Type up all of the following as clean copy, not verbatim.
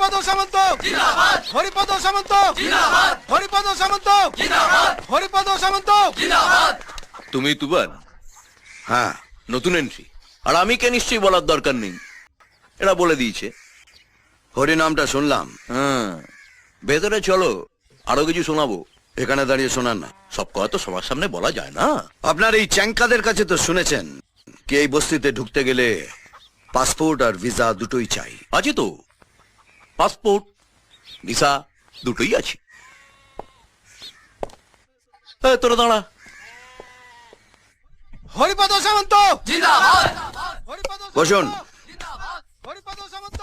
হরিপদ সামন্ত জিন্দাবাদ, হরিপদ সামন্ত জিন্দাবাদ, হরিপদ সামন্ত জিন্দাবাদ, হরিপদ সামন্ত জিন্দাবাদ। তুমি তুবান? হ্যাঁ, নতুন এন্ট্রি। আর আমি কে নিশ্চয়ই বলার দরকার নেই, এরা বলে দিয়েছে। হরিনামটা শুনলাম। হ্যাঁ, ভেতরে চলো, আরো কিছু শোনাবো। এখানে দাঁড়িয়ে শোনান না, সব কথা তো সবার সামনে বলা যায় না। আপনার এই চ্যাংকাদের কাছে তো শুনেছেন কি এই বস্তিতে ঢুকতে গেলে পাসপোর্ট আর ভিসা দুটোই চাই। আছে তো, পাসপোর্ট ভিসা দুটোই আছে। তোরা দাঁড়া। হরিপদ সামন্ত জিন্দাবাদ, হরিপদ বসুন। জিন্দাবাদ, হরিপদ সামন্ত।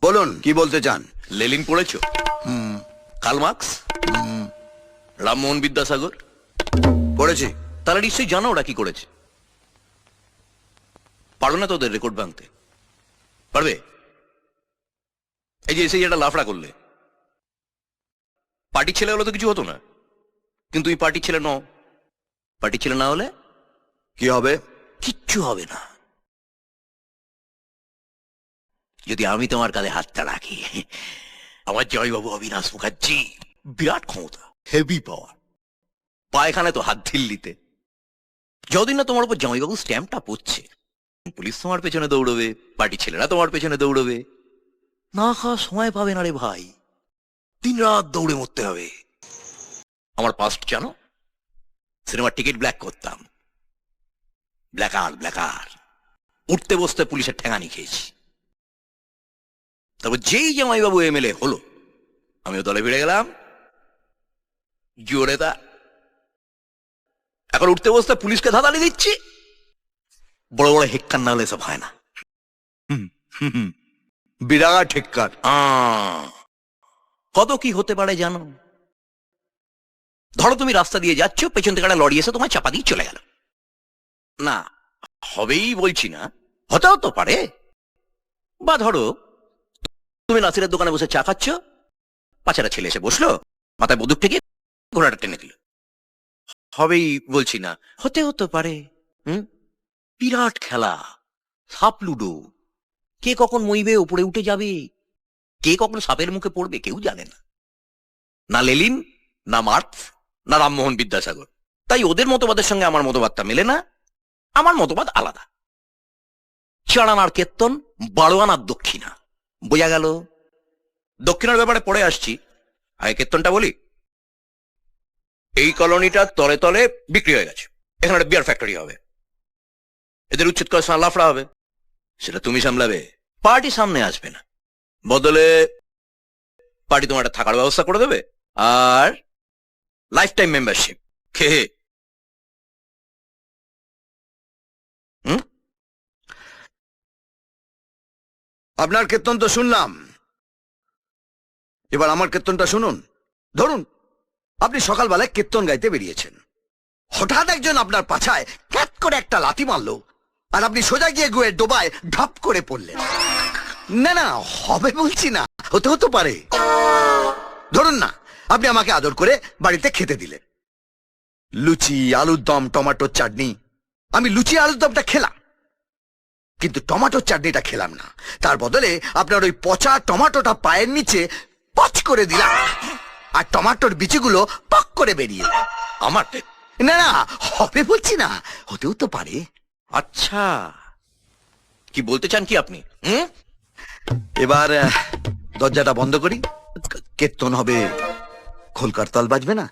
বলুন কি বলতে চান। লেলিন পড়েছো? কার্ল মার্কস, রামমোহন বিদ্যাসাগর পড়েছি। তারা নিশ্চয়ই জানো ওরা কি করেছে। পারো না তোদের রেকর্ড ভাঙতে? পারবে? এই যে এসে একটা লাফড়া করলে, পার্টির ছেলে হলে তো কিছু হতো না, কিন্তু এই পার্টির ছেলে নও। পার্টির ছেলে না হলে কি হবে? কিচ্ছু হবে না। যদি আমি তোমার কাঁধে হাতটা রাখি। আমার জয়বাবু অবিনাশ মুখার্জি বিরাট ক্ষমতা, হেভি পাওয়ার, পায়খানে তো হাত ঢিল্লিতে। যতদিন না তোমার উপর জামাইবাবু স্ট্যাম্পটা পড়ছে, পুলিশ তোমার পেছনে দৌড়বে, পার্টি ছেলেরা তোমার পেছনে দৌড়বে। না খাওয়া সময় পাবে না রে ভাই, দিন রাত দৌড়ে মরতে হবে। আমার পাস্ট জানো? সিনেমার টিকিট ব্ল্যাক করতাম, ব্ল্যাকার উঠতে বসতে পুলিশের ঠেঙানি খেয়েছি। তারপর যেই জামাইবাবু এমএলএ হলো, আমিও দলে ভিড়ে গেলাম জোরে। তা এখন উঠতে বসতে পুলিশকে ধাঁধানি দিচ্ছি। বড় বড় হেক্কার না হলে সব হয় না। বিরাট হেক্কার। কত কি হতে পারে জানো? ধরো তুমি রাস্তা দিয়ে যাচ্ছ, পেছন থেকে একটা লরি এসে তোমায় চাপা দিয়ে চলে গেল। না হবেই বলছি না, হতেও তো পারে। বা ধরো তুমি নাসিরের দোকানে বসে চা খাচ্ছ, পাছাটা ছেলে এসে বসলো, মাথায় বন্দুক থেকে ঘোড়াটা টেনে দিল। হবেই বলছি না, হতেও তো পারে। বিরাট খেলা, সাপ লুডো। কে কখন মইবে, উপরে উঠে যাবে, কে কখন সাপের মুখে পড়বে কেউ জানে না। না লেলিন, না মার্কস, না রামমোহন বিদ্যাসাগর। তাই ওদের মতবাদের সঙ্গে আমার মতবাদটা মেলে না। আমার মতবাদ আলাদা। 4 আনার কীর্তন, 12 আনার দক্ষিণা। বোঝা গেল? দক্ষিণার ব্যাপারে পরে আসছি, আগে কীর্তনটা বলি। এই কলোনিটা তলে তলে বিক্রি হয়ে গেছে, এখানে একটা বিয়ার ফ্যাক্টরি হবে। এদের উচ্ছেদ করার লাফড়া হবে, সেটা তুমি সামলাবে, পার্টি সামনে আসবে না। বদলে পার্টি তোমার একটা থাকার ব্যবস্থা করে দেবে, আর লাইফ টাইম মেম্বারশিপ। খেয়ে আপনার কীর্তন তো শুনলাম, এবার আমার কীর্তনটা শুনুন। ধরুন আপনি সকালবেলায় কীর্তন গাইতে বেরিয়েছেন, হঠাৎ একজন আপনার পাছায় ক্যাট করে একটা লাথি মারলো, আর আপনি সোজা গিয়ে গুয়ে ডোবায় ঢপ করে পড়লেন। না না, হবে বলছি না, হতে হতে পারে। ধরুন না আপনি আমাকে আদর করে বাড়িতে খেতে দিলেন, লুচি, আলুর দম, টমেটোর চাটনি। আমি লুচি আলুর দমটা খেলাম, কিন্তু টমেটোর চাটনিটা খেলাম না। তার বদলে আপনার ওই পচা টমেটোটা পায়ের নিচে পচ করে দিলাম, আর টমেটোর বিচিগুলো পক করে বেরিয়ে এলো। আমার না না, হবে বলছি না, হতেও তো পারে। আচ্ছা, কি বলতে চান কি আপনি? এবার দরজাটা বন্ধ করি, কীর্তন হবে, খোলকার তাল বাজবে না।